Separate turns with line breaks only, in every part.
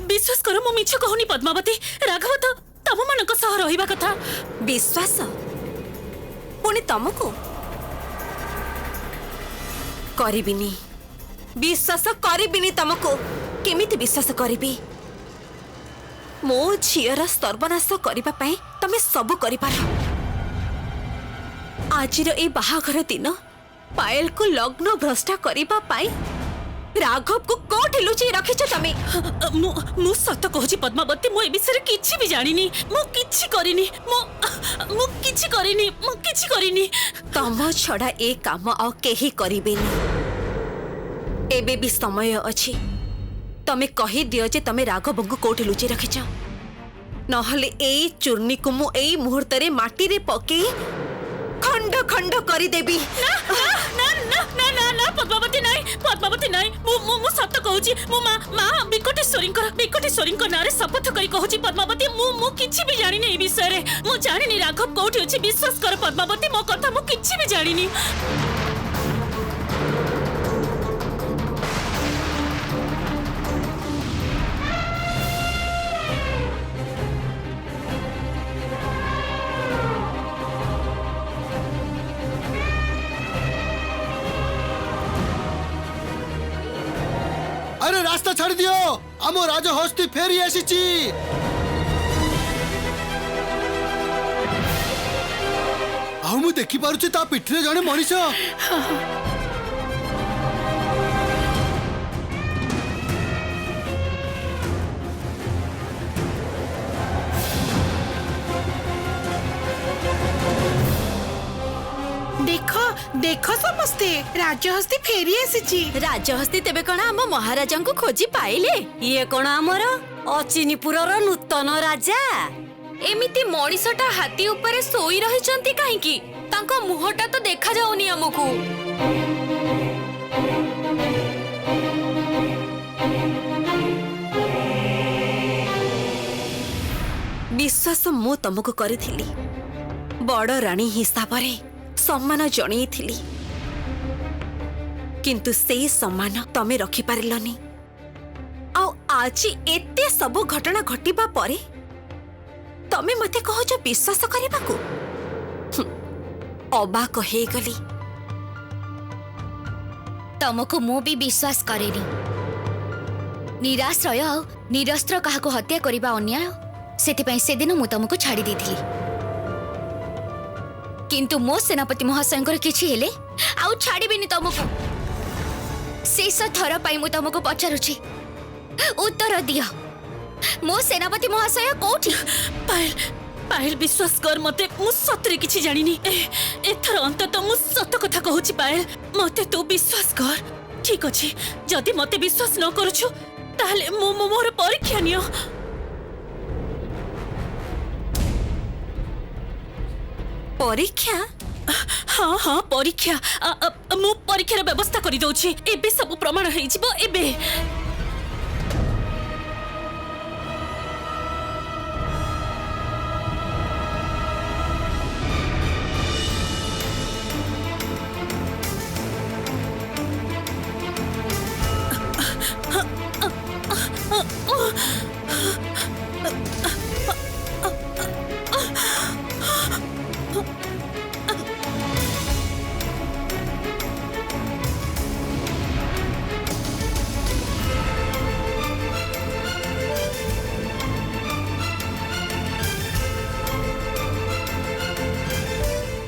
विश्वास कर मु मिछ कहूनी पद्मावती। राघव तो तम मानक सह रहिबा कथा।
विश्वास पुणी तुमको करिबिनी, विश्वास करिबिनी तुमको। केमिति विश्वास करिबी? मो झीर सर्वनाश करबा पई तमे सब करि पार। आजिर ए बाहाघर दिन पायल को लग्न भ्रष्टा करबा पई राघव को कोठी लुचि रखिछ तमे।
मु सत कहूची पद्मावती, मु ए विषय किछि भी जानिनी। मु किछि करिनी। मु किछि करिनी। मु किछि करिनी।
तम छड़ा ए काम आ केही करिबेनी। एबे भी समय अछि। तमे कहि दियो जे तमे राघव को कोठी लुचि रखिछ, नहले ए चूर्णी को मु ए मुहूर्त रे माटी रे पके खंड खंड करि देबी।
ना ना ना ना ना ना पद्मावती नाही, पद्मावती नाही। मु सत कहूची। मु मा विकटेश्वरी नारे शपथ करी कहूची पद्मावती। मु किछि भी जानिनी ए विषय रे। मु जानिनी राघव कोठी अछि। विश्वास कर पद्मावती, मो कथा मु किछि भी जानिनी।
अरे रास्ता छाड़ दियो, आम राज हस्ती फेरी आसीची। आउ मु देखि पारुची ता पिठरे जणे मनीष।
देखो देखो समस्ते राजहस्ती फेरी आसीची।
राजहस्ती तेबे कण आम महाराजा को खोजी पाइले? ये कण आमर अचिनीपुरर नूतन राजा।
एमिति मणिषटा हाथी ऊपर सोई रहिचंती काहेकि? तांको मुहटा तो देखा जाउनी हमकु।
विश्वास मु तुमको करिथिली, बड़ रानी हिसाब रे सम्मान जणैथिली, किंतु से सम्मान तमे रखि पारिलनी। आ आज एते सब घटना घटिबा परे तमे मते कहछ विश्वास करिबाकू? अबाक हे गली।
तमको मु भी विश्वास करेनी। निराश्रय आ निरस्त्र काहाको हत्या करिबा अन्याय, सेति से दिन मु तमको छाड़ी देथिली। किंतु मो सेनापति महाशयंकर किछि हेले आउ छाड़ीबिनी तमको। शेष थर पाई मु तमको पचारुछि, उत्तर दियो। मो सेनापति महाशय कोठी?
पायल पायल विश्वास कर मते, मु सतरे किछि जानिनी। एथर अंतत मु सत कथा कहूची पायल, मते तू विश्वास कर। ठीक अछि, जदि मते विश्वास न करूछु ताहले मु मोर परीक्षा नियो।
परीक्षा?
हाँ हाँ परीक्षा। मु परीक्षार व्यवस्था करि दउछि। एबे सब प्रमाण हेइ जिवो एबे।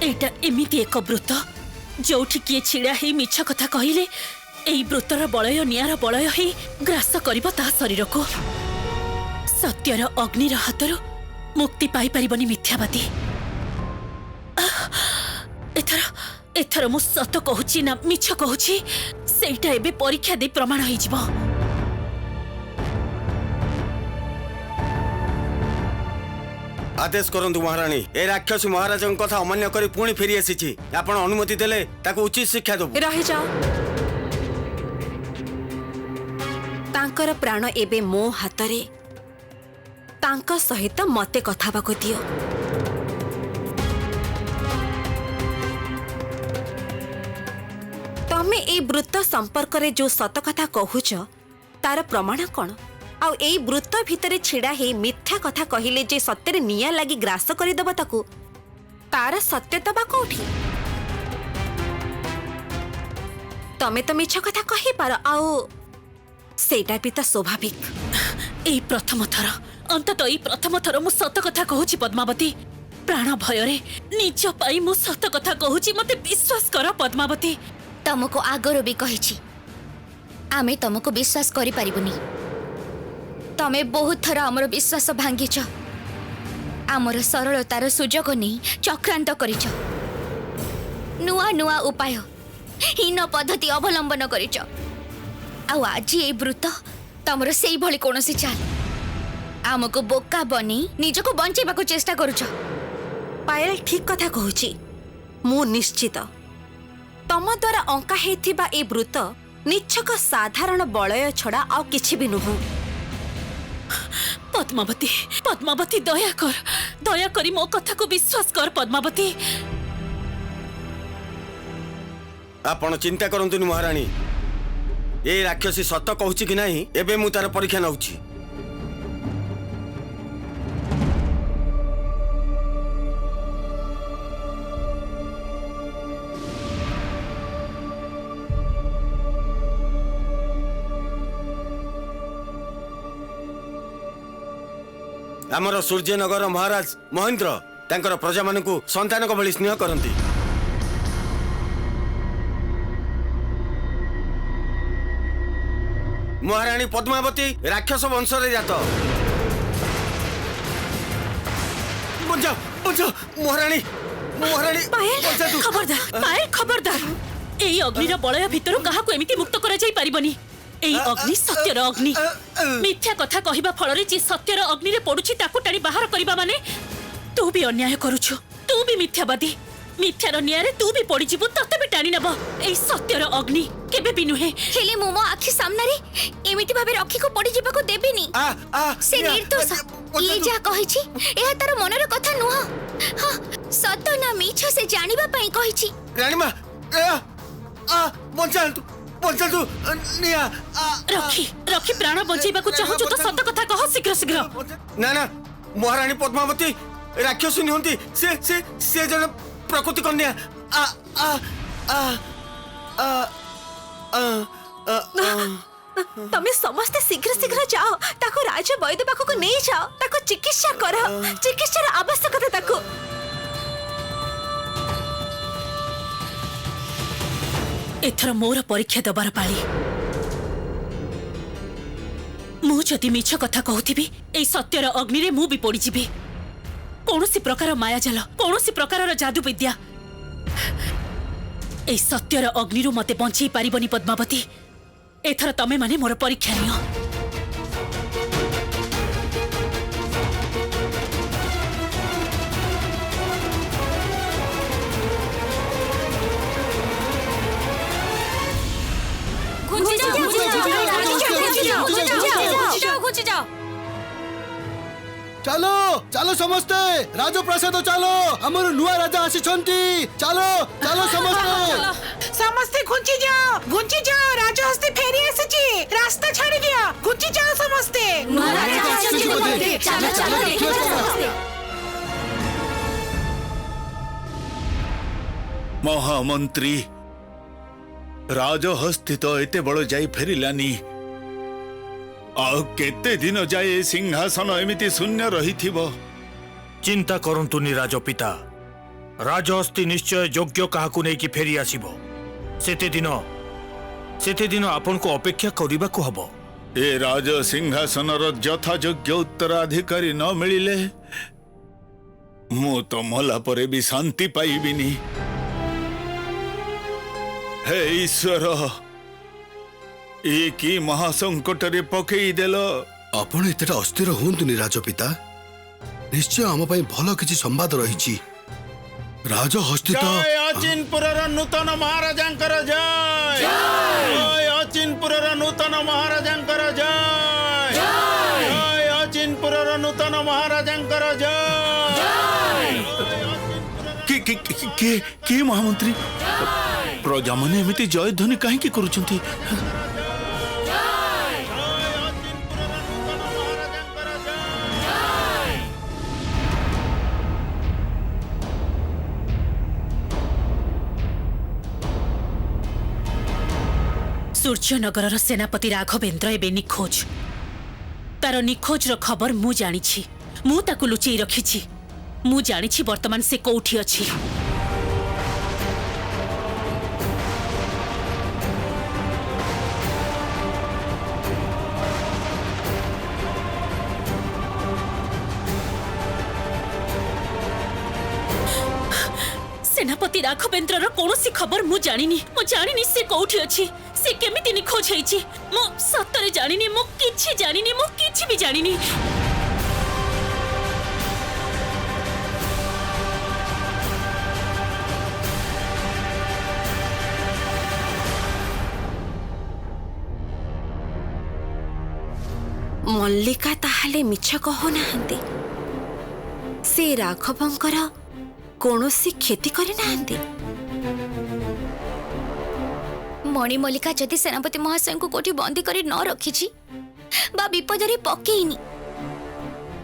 एटा एमिति एक व्रत जोठी किए छिड़ा ही मिछ कथा कहिले एई व्रतर बलय नियार बलय ही ग्रास करिब ता शरीर को। सत्यर अग्निर हातरु मुक्ति पाई परिबनी मिथ्यावादी। एथर एथर मु सत कहूची ना मिछ कहूची सेटा एबे परीक्षा दे प्रमाण होई जिवो।
आदेश करंतु महारानी, ए राक्षसी महाराज कथा अमान्य करी पुणी फेरी आसी। आपण अनुमति देले ताको उचित शिक्षा दबु।
रहि जाओ। तांकर प्राण एबे मो हातरे। तांका सहित मते कथा बाको दियो। तमे ए वृत्त संपर्क रे जो सत कथा कहूच तार प्रमाण कौन आउ एई वृत्त भितरे छिड़ा हे मिथ्या कथा कहिले जे सत्यरे निया लागि ग्रास करिदब ताकू तार सत्यता बा कोठी तमे तो मिछ कथा कहि पार आउ सेटा भी तो स्वाभाविक
एई प्रथम थर अंतत एई प्रथम थर मु सत कथा कहूची पद्मावती प्राण भयरे निज पाई मु सत कथा कहूची मते विश्वास कर पद्मावती
तुमको आगर भी कही आमे तुमको विश्वास करि परिबुनी तमे बहुत थर आमर विश्वास भांगीच आमर सरलतार सुजोग नहीं चक्रांत करिच नुआ नुआ उपाय हीन पद्धति अवलंबन करिच आउ आज ए वृत्त तमर सेई भली कोनोसी चाल आमको बोका बनी निजको बंचेबाको चेष्टा करुच
पायल ठीक कथा कहूची मु निश्चित तम द्वारा अंका हेथिबा ए वृत्त निच्छक साधारण बलय छड़ा आउ किछि भी नुह
पद्मावती पद्मावती दया करी मो कथा को विश्वास कर पद्मावती
आपण चिंता करंतुनी महारानी ए राक्षसी सत कहूची कि नाही एबे मु तार परीक्षा नउची आमर सूर्यनगर महाराज महेंद्र तांकर प्रजा मानकु संतानक भली स्नेह करंती महारानी पद्मावती राक्षस वंशरे जात बंजाओ बंजाओ महारानी महारानी
पायल खबरदार एई अग्निर बलय भितरु काहाकु एमिति मुक्त करा जाई परिबनी एई अग्नि सत्यर अग्नि मिथ्या कथा कहिबा फलरे जे सत्यर अग्नि रे पडुछि ताकु टाणी बाहर करिबा माने तू भी अन्याय करूछु तू भी मिथ्यावादी मिथ्यार न्याय तू भी पड़ी जीवु तते भी टाणी नब एई सत्यर अग्नि केबे भी नुहे
हेले मोमो आखि सामने रे एमिति भाबे रखी को पड़ी जीवा को देबिनी से निर्दोष ये जा कहिछि एहा तार मनर कथा नुह हां सत ना मिछ से जानिबा पई कहिछि
रानी मा बंचाल तू निया
रखी प्राण बंचेबा को चाहछु तो सत कथा कह शीघ्र शीघ्र
ना ना महारानी पद्मावती राक्षसी निहंती से जन प्रकृति कन्या
तमे समस्त शीघ्र शीघ्र जाओ ताको राज वैद्य पाखो को नहीं जाओ ताको चिकित्सा कर चिकित्सार आवश्यकता ताको
एथर मोर परीक्षा दबार पाली मु जदि मिछ कथा कहूथिबी एई सत्यर अग्नि रे मु भी पड़ी जिबी कौनसी प्रकार मायाजाल कौनसी प्रकार जादू विद्या एई सत्यर अग्नि रु मते बंचई पारिबनी पद्मावती एथर तमे माने मोर परीक्षा नियो
चलो चलो समस्ते राजप्रासाद चलो हमर नुआ राजा आसी छंती चलो चलो समस्ते
समस्ते घुंची जाओ राजहस्ती फेरी आसीची रास्ता छाड़ी दिया घुंची जाओ समस्ते
महामंत्री राजहस्ती तो एते बड़ जाई फेरिलानी आउ केते दिन जाए सिंहासन एमिति शून्य रही थिबो
चिंता करंतुनी राजपिता राजहस्ती निश्चय योग्य काहाकु नै कि फेरी आसीबो सेते दिन आपन को अपेक्षा करिबा को हबो
ए राज सिंहासन यथा योग्य उत्तराधिकारी न मिलिले मु तो मला परे भी शांति पाइबिनी हे ईश्वर एक ही महासंकट रे पकई देल
आपण एतटा अस्थिर होंतुनी राजपिता निश्चय आम पई भलो किछि संवाद रहिछि राजहस्ती तो
जय अचिनपुरर नूतन महाराजांकर जय जय अचिनपुरर नूतन महाराजांकर जय जय अचिनपुरर नूतन महाराजांकर जय के महामंत्री प्रजा माने एमिति जय ध्वनि काहे की करूछंती
सूर्यनगर सेनापति राघवेंद्र एबे निखोज तार निखोज खबर मु जानिछि मु ताकु लुचेई रखिछि मु जानिछि वर्तमान से कोठी अछि सेनापति राघवेंद्र कौनसी खबर मु जानिनी से कोठी अछि से केमिति निखोज हेछि मु सत्तरे जानिनी मु किछि भी जानिनी
मल्लिका ताहाले मिछ कहू नाहंती से राघवंकर कौनसी क्षति करि नाहंती
मणि मल्लिका जदि सेनापति महाशय को कोठी बंदी करी न रखिछि बा विपदरे पकेइनी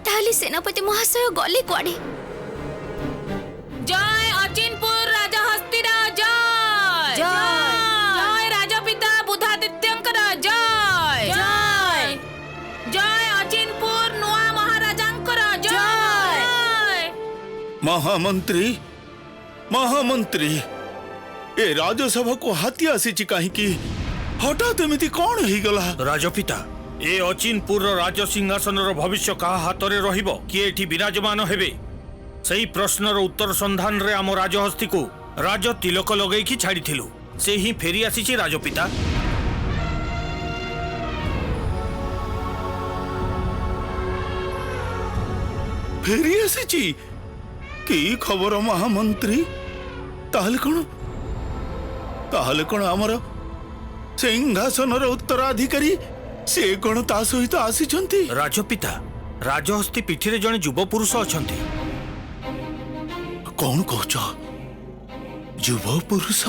ताहले सेनापति महाशय गले कुआडे
जय अचिनपुर राजा हस्तिराज जय जय राजा पिता बुधादित्यंकर जय जय जय अचिनपुर नुआ महाराजांकर जय
महामंत्री महामंत्री ए राजसभा को हाथी आसी कहीं हठात एमती कौन ही गला
राजपिता ए अचिनपुर राज सिंहासन भविष्य कहा हाथ में रहिबो किए एठी विराजमान हेबे सही प्रश्नर उत्तर संधान रे आम राजहस्ती को राज तिलक लगई की छाड़ी थिलु से ही फेरी आसी राजपिता
फेरी आसी की खबर महामंत्री ताहले कौन आमर सिंहासन उत्तराधिकारी से कौन ता सहित आसी
राजपिता राजहस्ती पीठी जड़े युव पुरुष अच्छा
कौन कौच युव पुरुष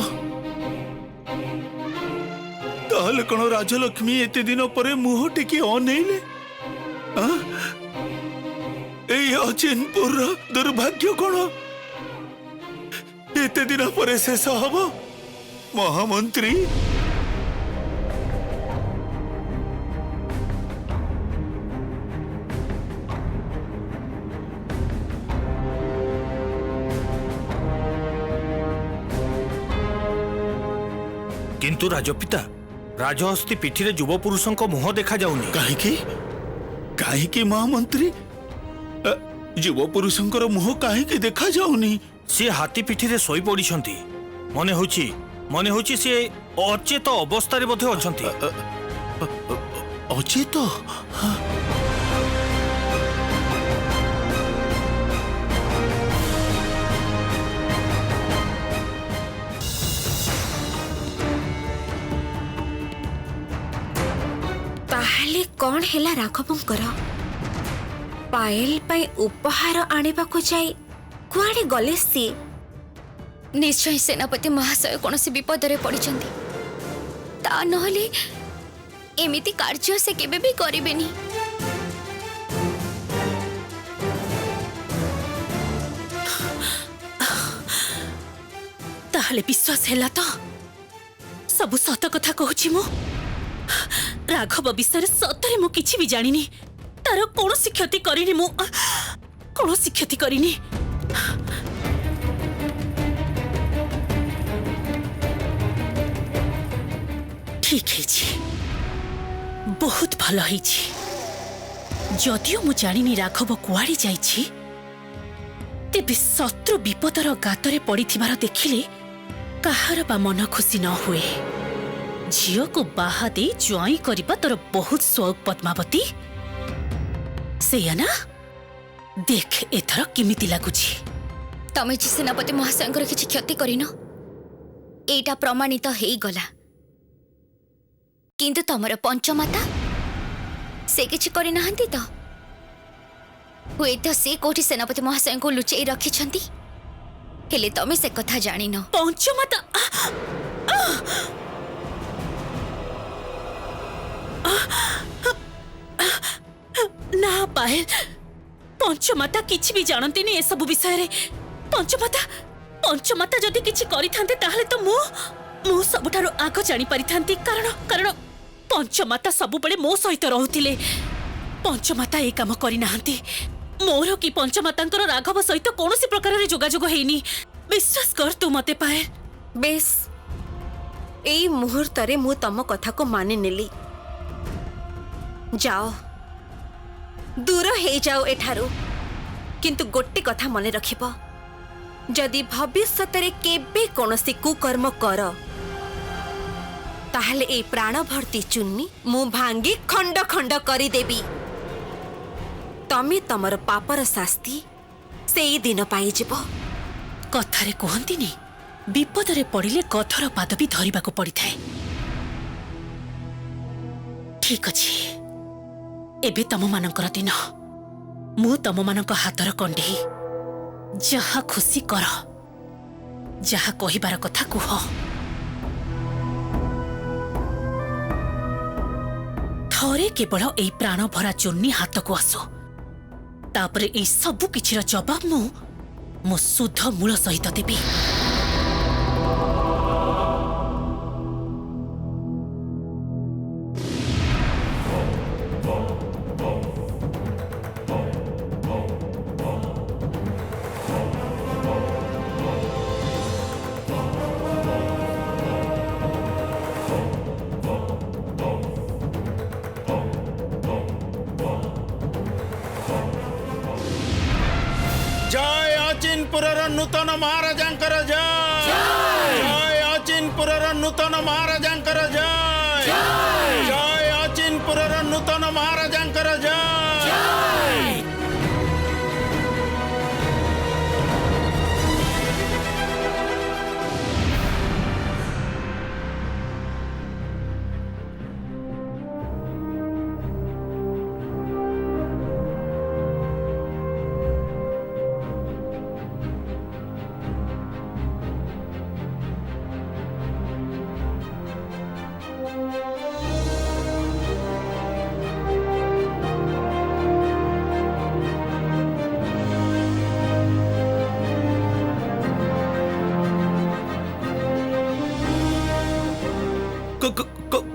ताहले कौन राजलक्ष्मी एते दिन पर मुह टिकी अनेले अचिनपुर दुर्भाग्य कौन एते दिन पर शेष हब महामंत्री
किंतु राजपिता राजहस्ती पीठी युव पुरुषों मुह देखा जाउनी
कहीं महामंत्री युव पुरुषंकर मुह कहीं देखा जाउनी
सी हाथी पीठी शोई पड़ी मने होची से अचेत अवस्था बोधे अछंती
अचेत
ताहले कौन हेला राघवंकर पायल पाई उपहार आनिबा को जाई कुआडे गले सी
निश्चय सेनापति महाशय कौन से विपदरे पड़िछंती ता नहले एमिति कार्य से केबे भी करिबेनी
ताहले विश्वास हैला तो सब सत कथा कहूची मु राघव विषय सतरे मु किछि भी जानिनी तार कौनसी क्षति करिनी मु कौनसी क्षति करिनी ठीक है बहुत भल है जदियो मु जानिनी राघव कुआड़ी जाइछि तेबे शत्रु विपदर गातरे पड़िथिबार देखिले कहार बा मन खुशी न हुए झियो को बाहा दे ज्वाई करिबा तोर बहुत शौक पद्मावती सेया ना देख एथर किमिति लागुछि
तमे जी सेनापति महाशयंकर किछि क्षति करिनो एटा प्रमाणित हेई गला किंतु तमर पंचमाता से किछि करि नाहंती तो हुए तो से कोठी सेनापति महाशय को लुचेई रखी छंती हेले तमे से कथा जानी न
पंचमाता ना पायल पंचमाता किछि भी जानते नहीं ए सब विषय रे पंचमाता जदि किछि करि थांते ताहले तो मु सबुठारु आग जानी परिथांती कारण कारण पंचमाता सबुबेले मो सहित रहुतिले पंचमाता ए काम करि नाहंती मोर की पंचमातांकर राघव सहित कौनसी प्रकार रे जोगाजोग हेनी विश्वास कर तू मते पाए
बेस एई मुहूर्त रे मु तम कथा को मानि नेली जाओ दूर हे जाओ एठारू किंतु गोटे कथा मने रखिबो जदि भविष्यत रे केबे कोनसी कुकर्म कर ताहले ए प्राण भर्ती चुन्नी मु भांगी खंड खंड करी देबी तमे तमर पापर शास्ति सेई दिन पाई जिवो
कथारे कहंतीनी विपद रे पड़िले गधर पाद भी धरिबा को पड़ी थाए ठीक अछि एबे तम मानकर दिन मु तम मानक हातर कंडी जहा खुशी कर जहा कहिबार कथा कुह थरे केवल एई प्राण भरा चुन्नी हाथ को आसो तापरे एई सबु किछिर जवाब मु शुद्ध मूल सहित देबी
जय अचिनपुरर नूतन महाराजांकर जय जय अचिनपुरर नूतन महाराजांकर जय जय अचिनपुरर नूतन महाराजांकर जय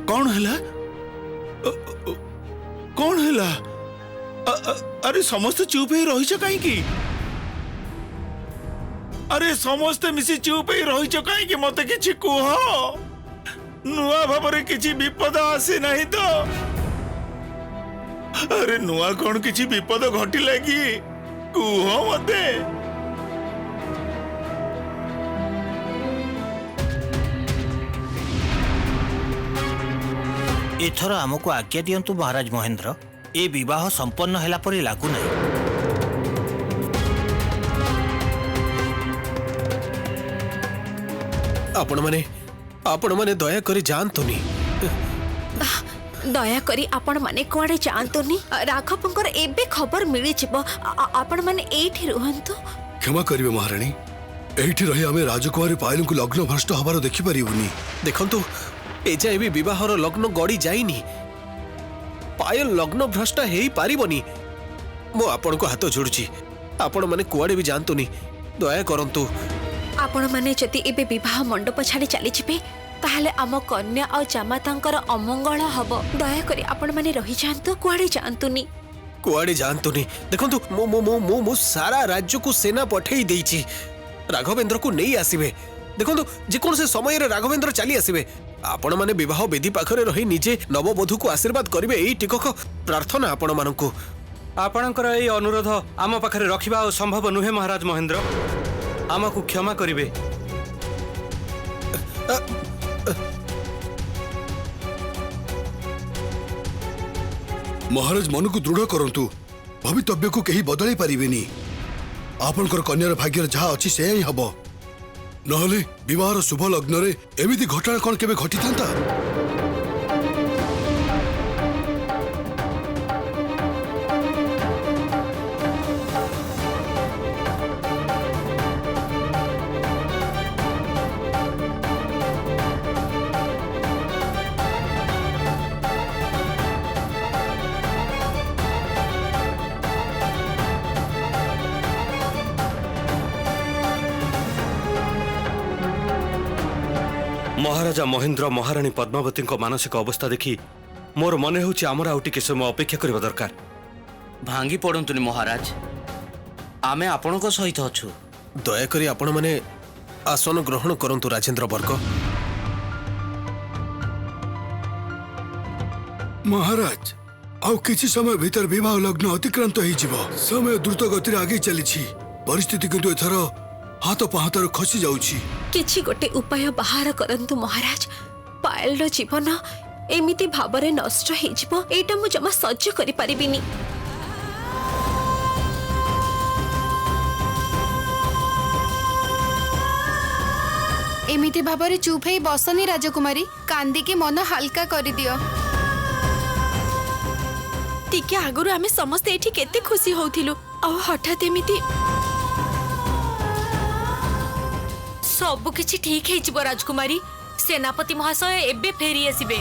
कौन हैला कौन हैला अरे समस्त चुप ही रही कहीं की अरे समस्ते मिसी चुप ही रही कहीं मत किछि कुह नुआ भाବରେ किछि विपद आसे नहीं तो अरे नुआ कौन किछि विपद घटिला कि कुह मते
एथर आमको आज्ञा दियंतु महाराज महेंद्र ए विवाह संपन्न हैला परि लागु नहीं
आपण माने दया करी जानतुनी
दया करी आपण माने कुआडे जानतुनी राघवंकर एबे खबर मिली जिवो आपण माने एठी रहंतु
क्षमा करिवे महारानी एठी रही आमे राजकुमारी पायलू को लग्न भ्रष्ट हबार देखि परिबुनी
देखंतु एजा भी विवाहर लग्न गड़ी जाइनी पायल लग्न भ्रष्ट हेई पारिबनी मो आपण को हाथ जोड़ुची आपण माने कुआडे भी जानतुनी दया करंतु
आपण माने जति एबे विवाह मंडप छाड़ी चली जिबे ताहले आम कन्या और जामातांकर अमंगल हबो दया करी आपण माने रही जानतु कुआडे जानतुनी देखंतु मो मो मो मो, मो सारा राज्य को सेना पठेई देइची राघवेंद्र को नहीं आसीबे देखंतु जे कोन से समय रे राघवेंद्र चली आसीबे आपण माने विवाह वेदी पाखरे रही निजे नववधू को आशीर्वाद करिवे एई टिकक प्रार्थना आपण मानकु
आपणकर एई अनुरोध आम पाखरे रखिबा संभव नुहे महाराज महेंद्र आमको क्षमा करिवे
महाराज मन को दृढ़ करंतु भवितव्य को कहीं बदलाई पारिबेनी आपनकर कन्यार भाग्य जहाँ अच्छी से ही हब नहले विवाहर शुभ लग्न रे एमिति घटना कौन केबे घटी थांता
ମହାରାଜା ମହେନ୍ଦ୍ର ମହାରାଣୀ ପଦ୍ମାବତୀଙ୍କ ମାନସିକ ଅବସ୍ଥା ଦେଖି ମୋର ମନେ ହେଉଛି ଆମର ଆଉ ଟିକେ ସମୟ ଅପେକ୍ଷା କରିବା ଦରକାର।
ଭାଙ୍ଗି ପଡ଼ନ୍ତୁନି ମହାରାଜ, ଆମେ ଆପଣଙ୍କ ସହିତ ଅଛୁ।
ଦୟାକରି ଆପଣମାନେ ଆସନ ଗ୍ରହଣ କରନ୍ତୁ ରାଜେନ୍ଦ୍ର ବର୍ଗ।
ମହାରାଜ ଆଉ କିଛି ସମୟ ଭିତରେ ବିବାହ ଲଗ୍ନ ଅତିକ୍ରାନ୍ତ ହେଇଯିବ। ସମୟ ଦ୍ରୁତ ଗତିରେ ଆଗେଇ ଚାଲିଛି, ପରିସ୍ଥିତି କିନ୍ତୁ ଏଥର ହାତ ପାହାତରୁ ଖସି ଯାଉଛି।
କିଛି ଗୋଟେ ଉପାୟ ବାହାର କରନ୍ତୁ ମହାରାଜ। ପାୟଲର ଜୀବନ ଏମିତି ଭାବରେ ନଷ୍ଟ ହେଇଯିବ ଏଇଟା ମୁଁ ଜମା ସହ୍ୟ କରିପାରିବିନି।
ଏମିତି ଭାବରେ ଚୁପ୍ ହେଇ ବସନି ରାଜକୁମାରୀ, କାନ୍ଦିକି ମନ ହାଲକା କରିଦିଅ।
ଟିକେ ଆଗରୁ ଆମେ ସମସ୍ତେ ଏଠି କେତେ ଖୁସି ହଉଥିଲୁ, ଆଉ ହଠାତ୍ ଏମିତି। ସବୁ କିଛି ଠିକ ହେଇଯିବ ରାଜକୁମାରୀ। ସେନାପତି ମହାଶୟ ଏବେ ଫେରି ଆସିବେ।